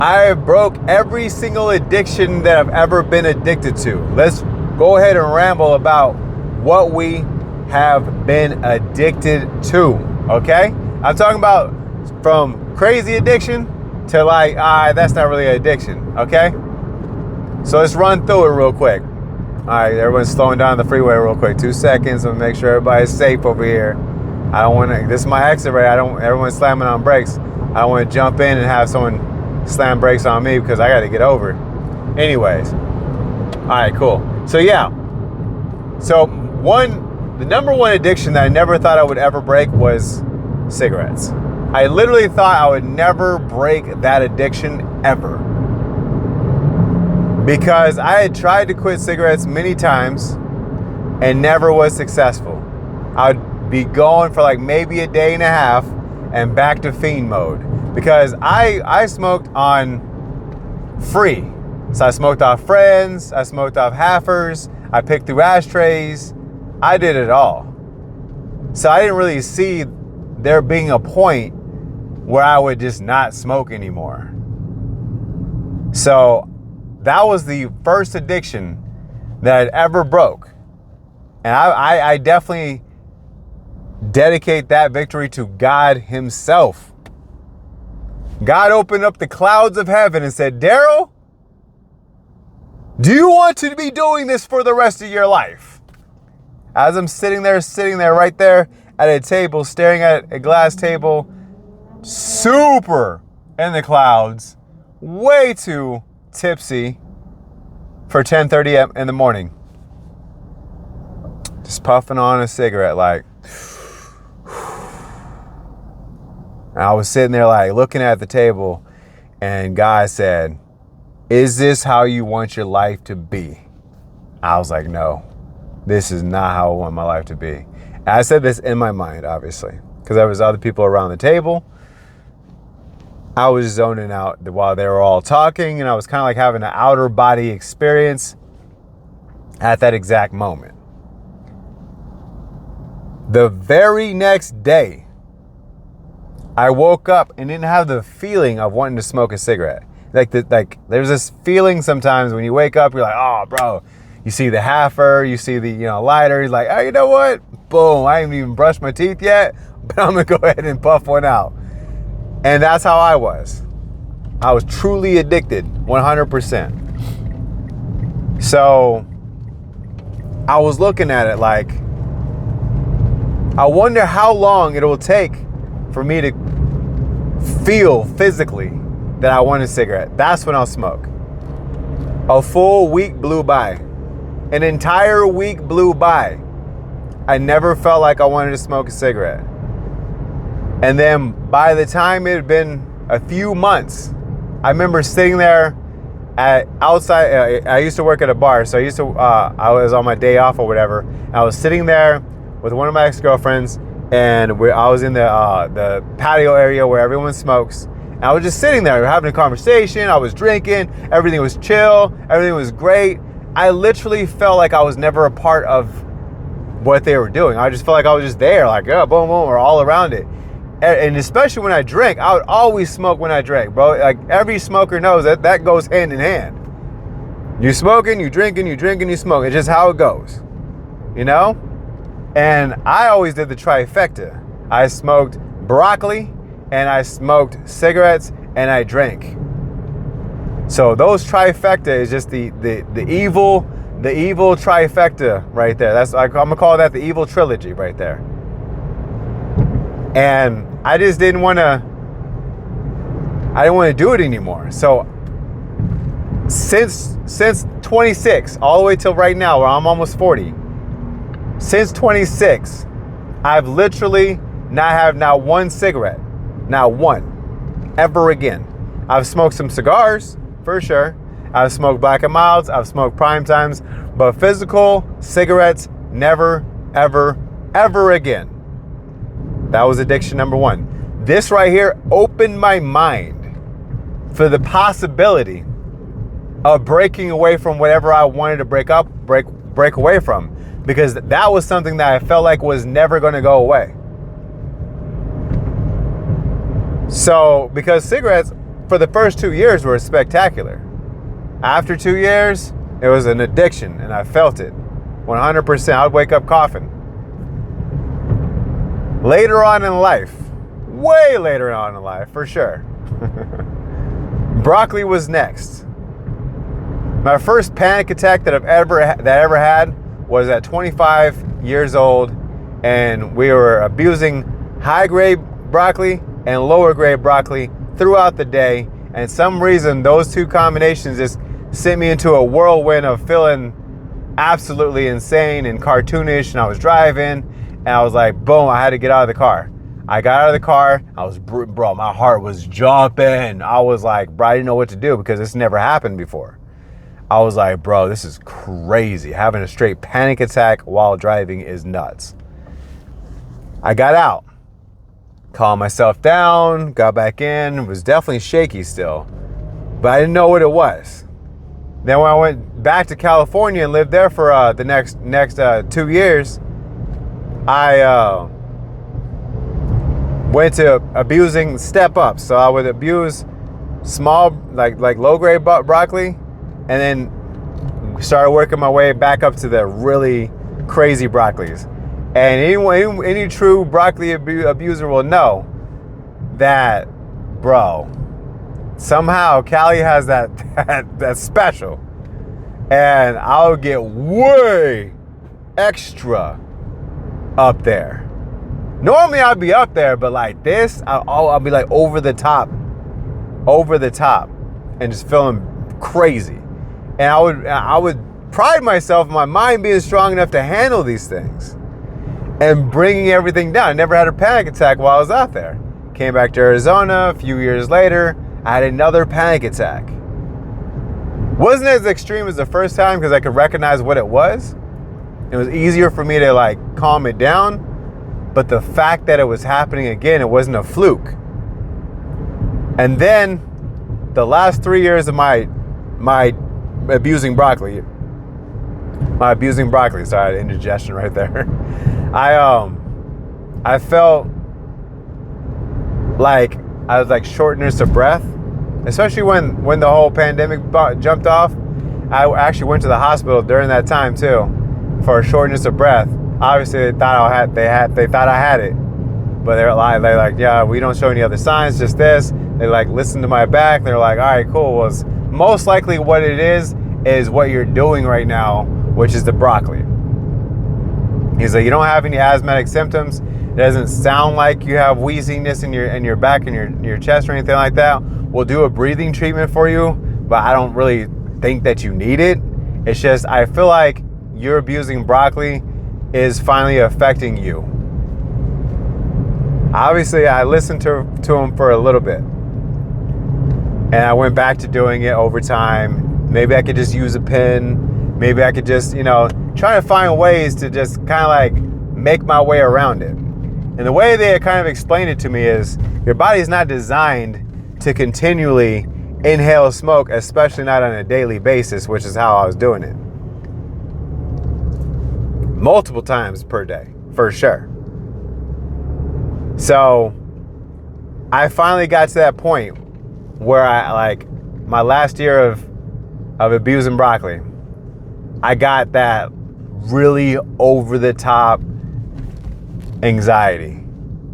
I broke every single addiction that I've ever been addicted to. Let's go ahead and ramble about what we have been addicted to, okay? I'm talking about from crazy addiction to like, that's not really an addiction, okay? So let's run through it real quick. All right, everyone's slowing down the freeway real quick. 2 seconds to make sure everybody's safe over here. I don't want to, this is my exit right. Everyone's slamming on brakes. I don't want to jump in and have someone slam brakes on me because I got to get over. Anyways. All right, cool. So yeah. So the number one addiction that I never thought I would ever break was cigarettes. I literally thought I would never break that addiction ever. Because I had tried to quit cigarettes many times and never was successful. I'd be going for like maybe a day and a half and back to fiend mode. Because I smoked on free. So I smoked off friends, I smoked off halfers, I picked through ashtrays, I did it all. So I didn't really see there being a point where I would just not smoke anymore. So that was the first addiction that I ever broke. And I definitely dedicate that victory to God himself. God opened up the clouds of heaven and said, Daryl, do you want to be doing this for the rest of your life? As I'm sitting there right there at a table, staring at a glass table, super in the clouds, way too tipsy for 10:30 in the morning. Just puffing on a cigarette like. And I was sitting there like looking at the table and God said, is this how you want your life to be? I was like, no, this is not how I want my life to be. And I said this in my mind, obviously, because there was other people around the table. I was zoning out while they were all talking, and I was kind of like having an outer body experience at that exact moment. The very next day, I woke up and didn't have the feeling of wanting to smoke a cigarette. Like there's this feeling sometimes when you wake up, you're like, oh, bro, you see the halfer, you see the lighter. You're like, oh, you know what? Boom, I haven't even brushed my teeth yet, but I'm gonna go ahead and puff one out. And that's how I was. I was truly addicted, 100%. So I was looking at it like, I wonder how long it will take for me to feel physically that I want a cigarette. That's when I'll smoke. A full week blew by. An entire week blew by. I never felt like I wanted to smoke a cigarette. And then by the time it had been a few months, I remember sitting there outside. I used to work at a bar, so I was on my day off or whatever. I was sitting there with one of my ex-girlfriends, and I was in the patio area where everyone smokes. And I was just sitting there, we were having a conversation. I was drinking. Everything was chill. Everything was great. I literally felt like I was never a part of what they were doing. I just felt like I was just there, like, oh, boom, boom, or all around it. And especially when I drank, I would always smoke when I drank, bro. Like every smoker knows that goes hand in hand. You smoking, you drinking, you smoking. It's just how it goes, And I always did the trifecta. I smoked broccoli, and I smoked cigarettes, and I drank. So those trifecta is just the evil trifecta right there. I'm gonna call that the evil trilogy right there. And I just didn't want to do it anymore. So since 26, all the way till right now, where I'm almost 40, since 26, I've literally not one cigarette, not one, ever again. I've smoked some cigars, for sure. I've smoked Black and Milds, I've smoked Prime Times, but physical cigarettes, never, ever, ever again. That was addiction number one. This right here opened my mind for the possibility of breaking away from whatever I wanted to break away from, because that was something that I felt like was never going to go away. So, because cigarettes, for the first 2 years were spectacular. After 2 years, it was an addiction, and I felt it 100%. I'd wake up coughing. Later on in life, way later on in life, for sure, broccoli was next. My first panic attack that I ever had was at 25 years old, and we were abusing high-grade broccoli and lower-grade broccoli throughout the day, and some reason those two combinations just sent me into a whirlwind of feeling absolutely insane and cartoonish, and I was driving, and I was like, boom, I had to get out of the car. I got out of the car, bro, my heart was jumping. I was like, bro, I didn't know what to do because this never happened before. I was like, bro, this is crazy. Having a straight panic attack while driving is nuts. I got out, calmed myself down, got back in. It was definitely shaky still, but I didn't know what it was. Then when I went back to California and lived there for the next 2 years, I went to abusing step ups. So I would abuse small, like low grade broccoli, and then started working my way back up to the really crazy broccolis. And any true broccoli abuser will know that, bro, somehow Cali has that special, and I'll get way extra up there. Normally I'd be up there, but like this, I'll be like over the top, and just feeling crazy. And I would pride myself in my mind being strong enough to handle these things and bringing everything down. I never had a panic attack while I was out there. Came back to Arizona a few years later, I had another panic attack. Wasn't as extreme as the first time because I could recognize what it was. It was easier for me to like calm it down. But the fact that it was happening again, it wasn't a fluke. And then the last 3 years of my abusing broccoli, sorry, indigestion right there. I felt like I was like shortness of breath, especially when the whole pandemic jumped off. I actually went to the hospital during that time too for a shortness of breath. Obviously, they thought I had it, but they're like, yeah, we don't show any other signs, just this. They like listened to my back. They're like, all right, cool. Well, most likely what it is what you're doing right now, which is the broccoli. He's like, you don't have any asthmatic symptoms. It doesn't sound like you have wheeziness in your back and your chest or anything like that. We'll do a breathing treatment for you, but I don't really think that you need it. It's just I feel like you're abusing broccoli is finally affecting you. Obviously, I listened to him for a little bit, and I went back to doing it over time. Maybe I could just use a pen. Maybe I could just, try to find ways to just kind of like make my way around it. And the way they kind of explained it to me is your body's not designed to continually inhale smoke, especially not on a daily basis, which is how I was doing it. Multiple times per day, for sure. So I finally got to that point where my last year of abusing broccoli, I got that really over the top anxiety.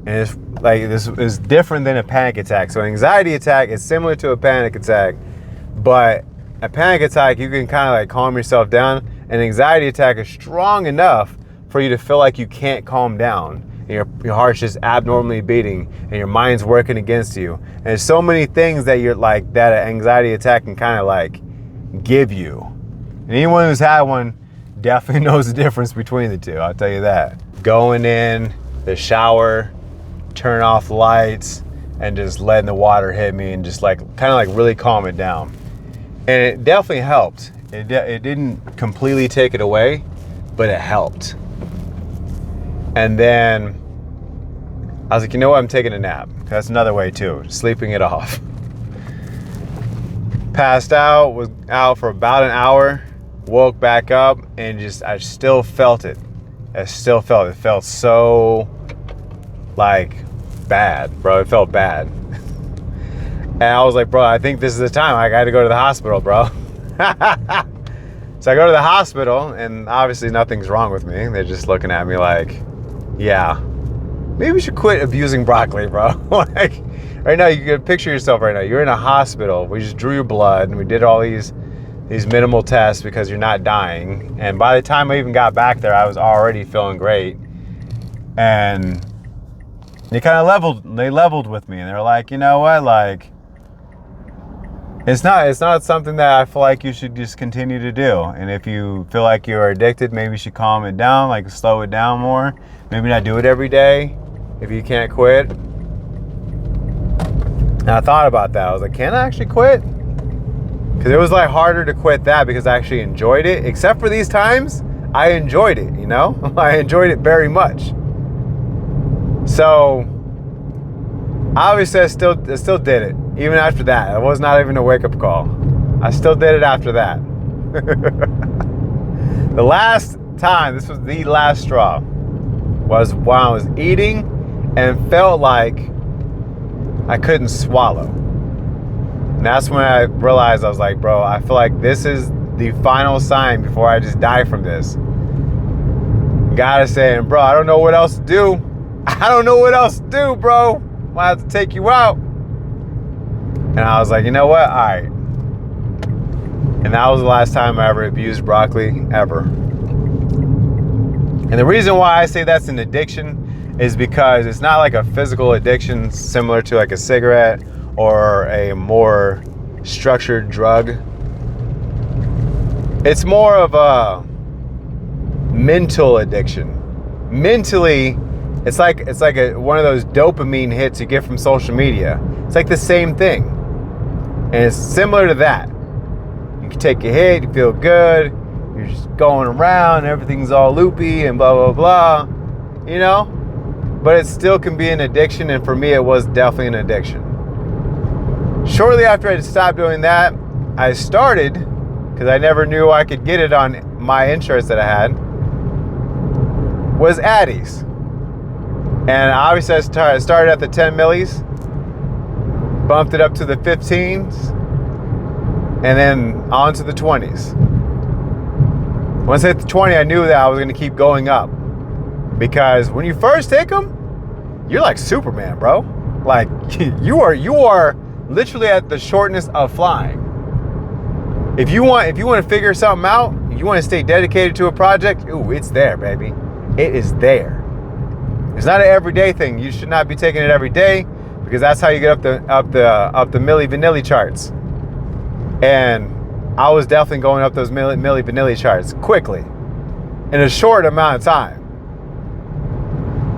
And it's like, this is different than a panic attack. So an anxiety attack is similar to a panic attack, but a panic attack, you can kind of like calm yourself down. An anxiety attack is strong enough for you to feel like you can't calm down. And your heart's just abnormally beating and your mind's working against you. And there's so many things that you're like, that an anxiety attack can kind of like give you. And anyone who's had one definitely knows the difference between the two, I'll tell you that. Going in the shower, turn off the lights, and just letting the water hit me and just like kind of like really calm it down. And it definitely helped. It didn't completely take it away, but it helped. And then I was like, you know what? I'm taking a nap. That's another way too, sleeping it off. Passed out, was out for about an hour, woke back up, and I still felt it. It felt so like bad, bro. It felt bad. And I was like, bro, I think this is the time. I got to go to the hospital, bro. So I go to the hospital, and obviously nothing's wrong with me. They're just looking at me like, yeah, maybe you should quit abusing broccoli, bro. Like, right now, you can picture yourself right now. You're in a hospital. We just drew your blood, and we did all these minimal tests because you're not dying. And by the time I even got back there, I was already feeling great. And they kind of leveled with me, and they're like, you know what, like, it's not something that I feel like you should just continue to do. And if you feel like you're addicted, maybe you should calm it down, like slow it down more. Maybe not do it every day if you can't quit. And I thought about that. I was like, can I actually quit? Because it was like harder to quit that because I actually enjoyed it. Except for these times, I enjoyed it, you know? I enjoyed it very much. So obviously I still did it. Even after that. It was not even a wake-up call. I still did it after that. The last time, this was the last straw, was when I was eating and felt like I couldn't swallow. And that's when I realized, I was like, bro, I feel like this is the final sign before I just die from this. Gotta say, bro, I don't know what else to do. I don't know what else to do, bro. Might have to take you out. And I was like, you know what? All right. And that was the last time I ever abused broccoli, ever. And the reason why I say that's an addiction is because it's not like a physical addiction similar to like a cigarette or a more structured drug. It's more of a mental addiction. Mentally, it's like one of those dopamine hits you get from social media. It's like the same thing. And it's similar to that. You can take a hit, you feel good, you're just going around, everything's all loopy and blah, blah, blah, you know? But it still can be an addiction, and for me, it was definitely an addiction. Shortly after I stopped doing that, I started, because I never knew I could get it on my insurance that I had, was Addies. And obviously I started at the 10 millis, bumped it up to the 15s, and then on to the 20s. Once I hit the 20, I knew that I was going to keep going up. Because when you first take them, you're like Superman, bro. Like, you are literally at the shortness of flying. If you want to figure something out, you want to stay dedicated to a project, ooh, it's there, baby. It is there. It's not an everyday thing. You should not be taking it every day, because that's how you get up the Milli Vanilli charts. And I was definitely going up those Milli Vanilli charts quickly in a short amount of time.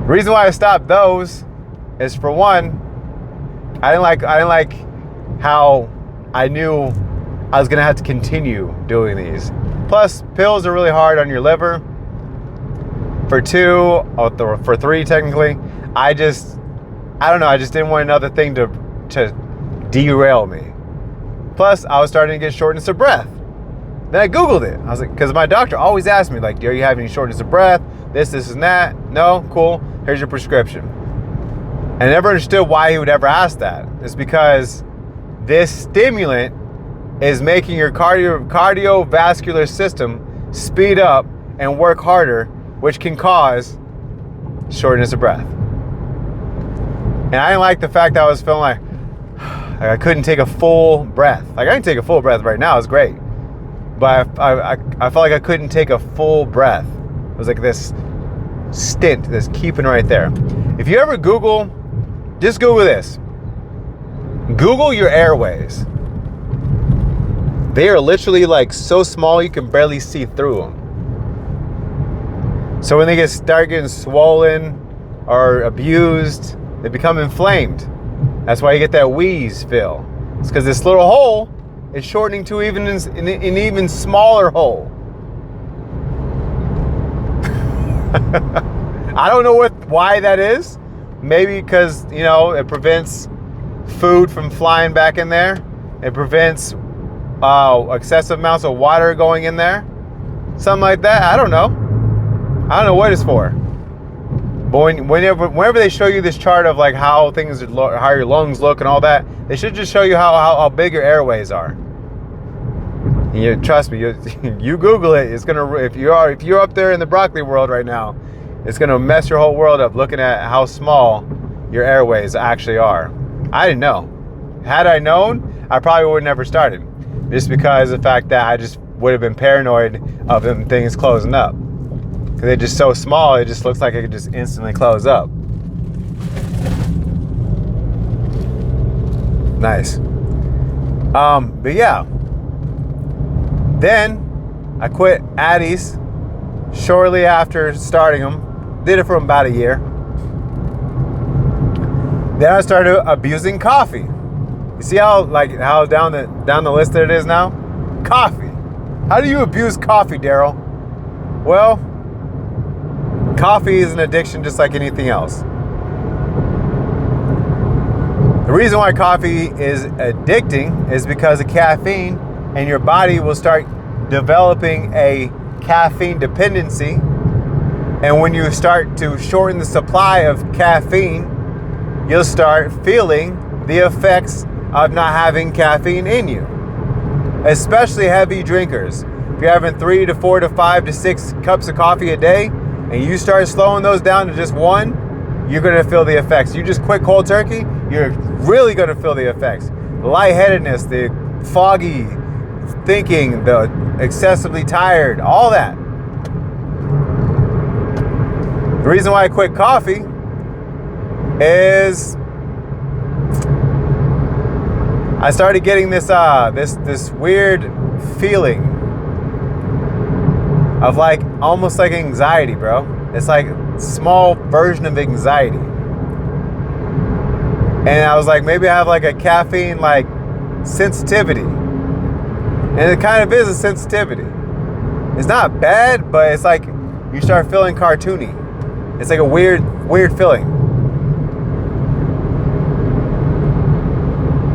The reason why I stopped those is, for one, I didn't like how I knew I was gonna have to continue doing these. Plus, pills are really hard on your liver. For three technically, I don't know, I just didn't want another thing to derail me. Plus, I was starting to get shortness of breath. Then I Googled it. I was like, because my doctor always asked me, like, do you have any shortness of breath? This and that. No? Cool. Here's your prescription. And I never understood why he would ever ask that. It's because this stimulant is making your cardiovascular system speed up and work harder, which can cause shortness of breath. And I didn't like the fact that I was feeling like I couldn't take a full breath. Like, I can take a full breath right now, it's great. But I felt like I couldn't take a full breath. It was like this stint, this keeping right there. If you ever Google, just Google this. Google your airways. They are literally like so small you can barely see through them. So when they start getting swollen or abused, they become inflamed. That's why you get that wheeze feel. It's because this little hole is shortening to an even smaller hole. I don't know why that is. Maybe because, it prevents food from flying back in there. It prevents excessive amounts of water going in there. Something like that. I don't know what it's for. But whenever they show you this chart of like how things, how your lungs look and all that, they should just show you how big your airways are. And trust me, you Google it. It's gonna, if you're up there in the broccoli world right now, it's gonna mess your whole world up looking at how small your airways actually are. I didn't know. Had I known, I probably would have never started, just because of the fact that I just would have been paranoid of them things closing up. Because they're just so small, it just looks like it could just instantly close up. Nice. But yeah. Then I quit Addies shortly after starting them. Did it for about a year. Then I started abusing coffee. You see how down the list it is now? Coffee. How do you abuse coffee, Daryl? Well, coffee is an addiction just like anything else. The reason why coffee is addicting is because of caffeine, and your body will start developing a caffeine dependency. And when you start to shorten the supply of caffeine, you'll start feeling the effects of not having caffeine in you. Especially heavy drinkers. If you're having 3 to 4 to 5 to 6 cups of coffee a day, and you start slowing those down to just one, you're gonna feel the effects. You just quit cold turkey, you're really gonna feel the effects. The lightheadedness, the foggy thinking, the excessively tired, all that. The reason why I quit coffee is I started getting this weird feeling of like almost like anxiety, bro. It's like a small version of anxiety. And I was like, maybe I have like a caffeine like sensitivity. And it kind of is a sensitivity. It's not bad, but it's like you start feeling cartoony. It's like a weird feeling.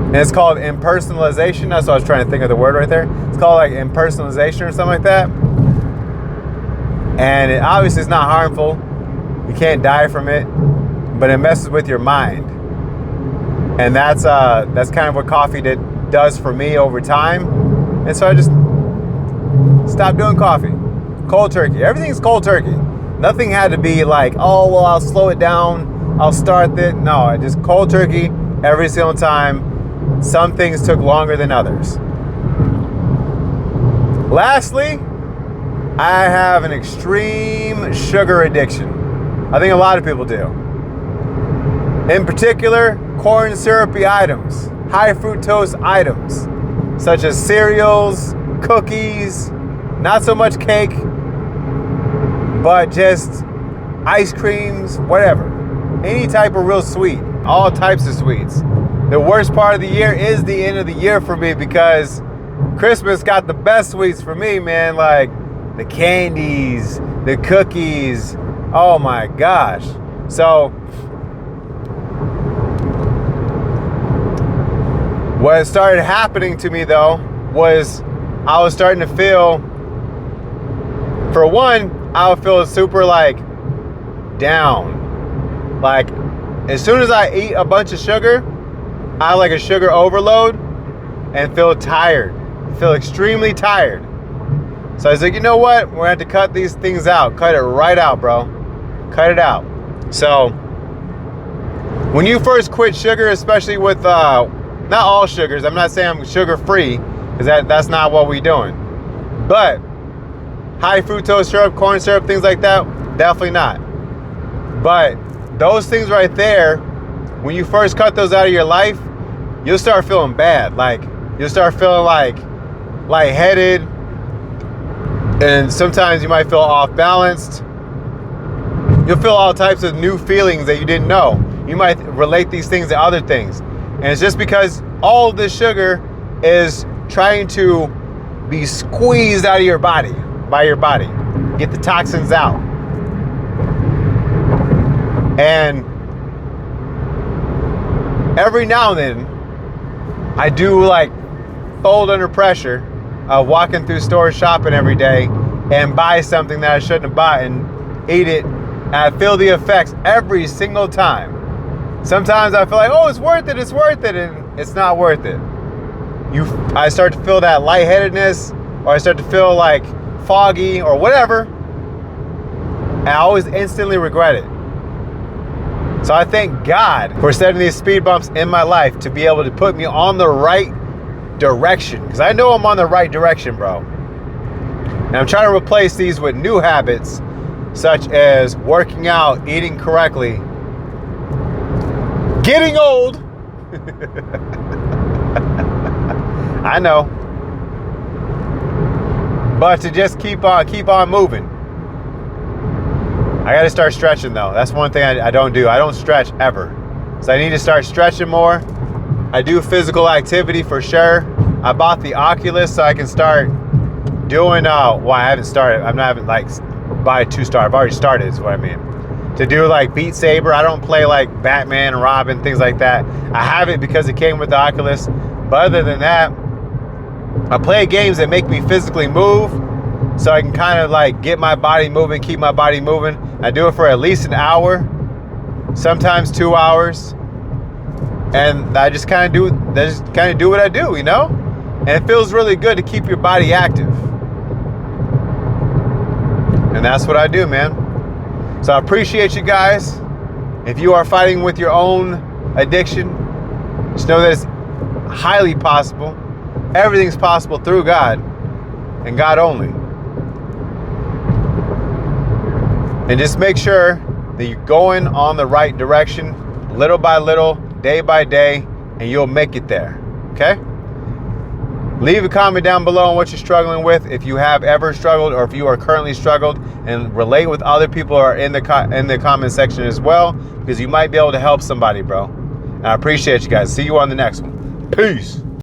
And it's called impersonalization. That's what I was trying to think of the word right there. It's called like impersonalization or something like that. And it obviously is not harmful. You can't die from it, but it messes with your mind. And that's kind of what coffee does for me over time. And so I just stopped doing coffee. Cold turkey. Everything's cold turkey. Nothing had to be like, oh, well, I'll slow it down. I'll start it. No, I just cold turkey every single time. Some things took longer than others. Lastly, I have an extreme sugar addiction. I think a lot of people do. In particular, corn syrupy items, high fructose items, such as cereals, cookies, not so much cake, but just ice creams, whatever. Any type of real sweet, all types of sweets. The worst part of the year is the end of the year for me, because Christmas got the best sweets for me, man. Like the candies, the cookies. Oh my gosh. So what started happening to me though was I was starting to feel, for one, I would feel super like down. Like as soon as I eat a bunch of sugar, I have like a sugar overload and feel tired, feel extremely tired. So I was like, you know what? We're gonna have to cut these things out. Cut it right out, bro. Cut it out. So when you first quit sugar, especially with not all sugars, I'm not saying I'm sugar free, because that's not what we're doing. But high fructose syrup, corn syrup, things like that, definitely not. But those things right there, when you first cut those out of your life, you'll start feeling bad. Like you'll start feeling like lightheaded, and sometimes you might feel off balanced. You'll feel all types of new feelings that you didn't know. You might relate these things to other things. And it's just because all of this sugar is trying to be squeezed out of your body, by your body. Get the toxins out. And every now and then, I do like fold under pressure of walking through stores shopping every day and buy something that I shouldn't have bought and eat it And I feel the effects every single time. Sometimes I feel like, oh, it's worth it, and it's not worth it. I start to feel that lightheadedness, or I start to feel like foggy or whatever, and I always instantly regret it. So I thank God for setting these speed bumps in my life to be able to put me on the right direction, because I know I'm on the right direction, bro. And I'm trying to replace these with new habits, such as working out, eating correctly, getting old. I know. But to just keep on moving. I got to start stretching though. That's one thing I don't do. I don't stretch ever. So I need to start stretching more. I do physical activity for sure. I bought the Oculus so I can start doing, well, I haven't started. I'm not having like buy a 2-star. I've already started is what I mean. To do like Beat Saber. I don't play like Batman and Robin, things like that. I have it because it came with the Oculus. But other than that, I play games that make me physically move, so I can kind of like get my body moving, keep my body moving. I do it for at least an hour, sometimes 2 hours, and I just kind of do what I do, you know. And it feels really good to keep your body active, and that's what I do, man. So I appreciate you guys. If you are fighting with your own addiction, just know that it's highly possible. Everything's possible through God and God only. And just make sure that you're going on the right direction, little by little, day by day, and you'll make it there. Okay? Leave a comment down below on what you're struggling with, if you have ever struggled or if you are currently struggled, and relate with other people who are in the comment section as well, because you might be able to help somebody, bro. And I appreciate you guys. See you on the next one. Peace.